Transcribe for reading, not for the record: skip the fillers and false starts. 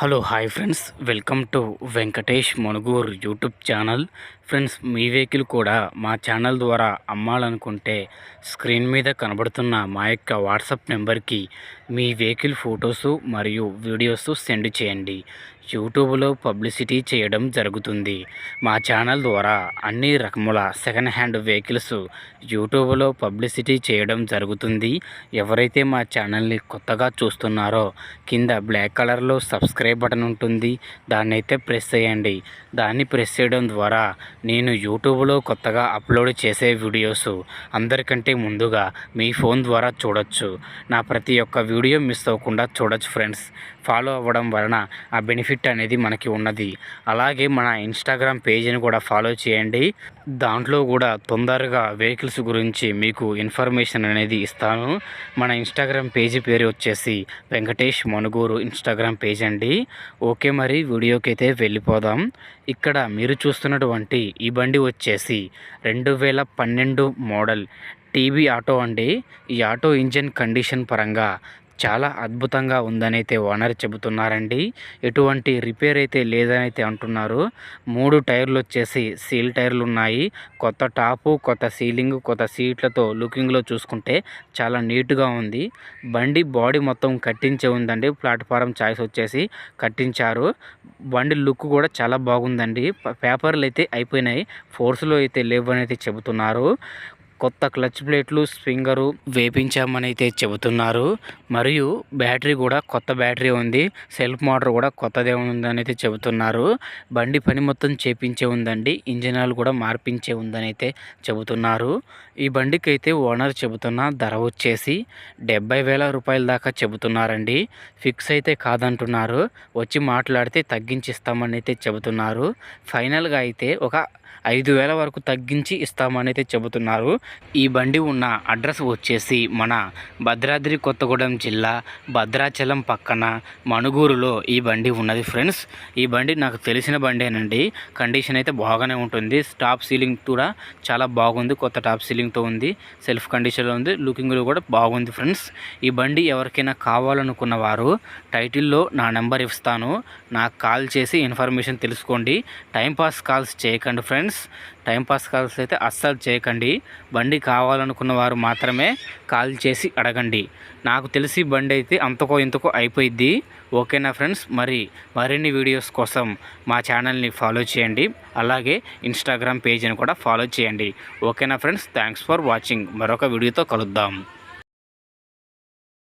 Hello hi friends, welcome to Venkatesh Manuguru YouTube channel. Friends, me vehicle కూడా మా channel ద్వారా అమ్మాలనుకుంటే స్క్రీన్ మీద కనబడుతున్న మా యొక్క వాట్సాప్ నెంబర్కి మీ వెహికల్ ఫొటోస్ మరియు వీడియోస్ సెండ్ చేయండి. యూట్యూబ్లో పబ్లిసిటీ చేయడం జరుగుతుంది. మా ఛానల్ ద్వారా అన్ని రకముల సెకండ్ హ్యాండ్ వెహికల్స్ యూట్యూబ్లో పబ్లిసిటీ చేయడం జరుగుతుంది. ఎవరైతే మా ఛానల్ని కొత్తగా చూస్తున్నారో కింద బ్లాక్ కలర్లో సబ్స్క్రైబ్ బటన్ ఉంటుంది, దాన్ని అయితే ప్రెస్ చేయండి. దాన్ని ప్రెస్ చేయడం ద్వారా నేను యూట్యూబ్లో కొత్తగా అప్లోడ్ చేసే వీడియోస్ అందరికంటే ముందుగా మీ ఫోన్ ద్వారా చూడొచ్చు. నా ప్రతి ఒక్క వీడియో మిస్ అవ్వకుండా చూడొచ్చు ఫ్రెండ్స్. ఫాలో అవ్వడం వలన ఆ బెనిఫిట్ అనేది మనకి ఉన్నది. అలాగే మన ఇన్స్టాగ్రామ్ పేజీని కూడా ఫాలో చేయండి. దాంట్లో కూడా తొందరగా వెహికల్స్ గురించి మీకు ఇన్ఫర్మేషన్ అనేది ఇస్తాను. మన ఇన్స్టాగ్రామ్ పేజీ పేరు వచ్చేసి వెంకటేష్ మణుగూరు ఇన్స్టాగ్రామ్ పేజ్ అండి. ఓకే, మరి వీడియోకి అయితే వెళ్ళిపోదాం. ఇక్కడ మీరు చూస్తున్నటువంటి ఈ బండి వచ్చేసి 2012 మోడల్ టీవీ ఆటో అండి. ఈ ఆటో ఇంజన్ కండిషన్ పరంగా చాలా అద్భుతంగా ఉందనైతే ఓనర్ చెబుతున్నారండి. ఎటువంటి రిపేర్ అయితే లేదని అయితే అంటున్నారు. 3 టైర్లు వచ్చేసి సీల్ టైర్లు ఉన్నాయి. కొత్త టాపు, కొత్త సీలింగ్, కొత్త సీట్లతో లుకింగ్లో చూసుకుంటే చాలా నీట్గా ఉంది. బండి బాడీ మొత్తం కట్టించే ఉందండి. ప్లాట్ఫారం చాయిస్ వచ్చేసి కట్టించారు. బండి లుక్ కూడా చాలా బాగుందండి. పేపర్లు అయితే అయిపోయినాయి, ఫోర్స్లో అయితే లేవని అయితే చెబుతున్నారు. కొత్త క్లచ్ ప్లేట్లు, స్ప్రింగరు వేపించామని అయితే చెబుతున్నారు. మరియు బ్యాటరీ కూడా కొత్త బ్యాటరీ ఉంది. సెల్ఫ్ మోటార్ కూడా కొత్తదే ఉందని అయితే చెబుతున్నారు. బండి పని మొత్తం చేపించే ఉందండి. ఇంజిన్ ఆయిల్ కూడా మార్పించే ఉందని అయితే చెబుతున్నారు. ఈ బండికి అయితే ఓనర్ చెబుతున్న ధర వచ్చేసి 70,000 రూపాయల దాకా చెబుతున్నారండి. ఫిక్స్ అయితే కాదంటున్నారు. వచ్చి మాట్లాడితే తగ్గించిస్తామని అయితే చెబుతున్నారు. ఫైనల్గా అయితే ఒక 5,000 వరకు తగ్గించి ఇస్తామని అయితే చెబుతున్నారు. ఈ బండి ఉన్న అడ్రస్ వచ్చేసి మన భద్రాద్రి కొత్తగూడెం జిల్లా భద్రాచలం పక్కన మణుగూరులో ఈ బండి ఉన్నది ఫ్రెండ్స్. ఈ బండి నాకు తెలిసిన బండేనండి. కండిషన్ అయితే బాగానే ఉంటుంది. టాప్ సీలింగ్ కూడా చాలా బాగుంది. కొత్త టాప్ సీలింగ్తో ఉంది. సెల్ఫ్ కండిషన్లో ఉంది. లుకింగ్లో కూడా బాగుంది ఫ్రెండ్స్. ఈ బండి ఎవరికైనా కావాలనుకున్న వారు టైటిల్లో నా నెంబర్ ఇస్తాను. నాకు కాల్ చేసి ఇన్ఫర్మేషన్ తెలుసుకోండి. టైంపాస్ కాల్స్ చేయకండి ఫ్రెండ్స్. టైంపాస్ కాల్స్ అయితే అస్సలు చేయకండి. బండి కావాలనుకున్న వారు మాత్రమే కాల్ చేసి అడగండి. నాకు తెలిసి బండి అయితే అంతకో ఇంతకో అయిపోయిద్ది. ఓకేనా ఫ్రెండ్స్? మరిన్ని వీడియోస్ కోసం మా ఛానల్ని ఫాలో చేయండి. అలాగే ఇన్స్టాగ్రామ్ పేజీని కూడా ఫాలో చేయండి. ఓకేనా ఫ్రెండ్స్? Thanks for watching. మరొక వీడియోతో కలుద్దాం.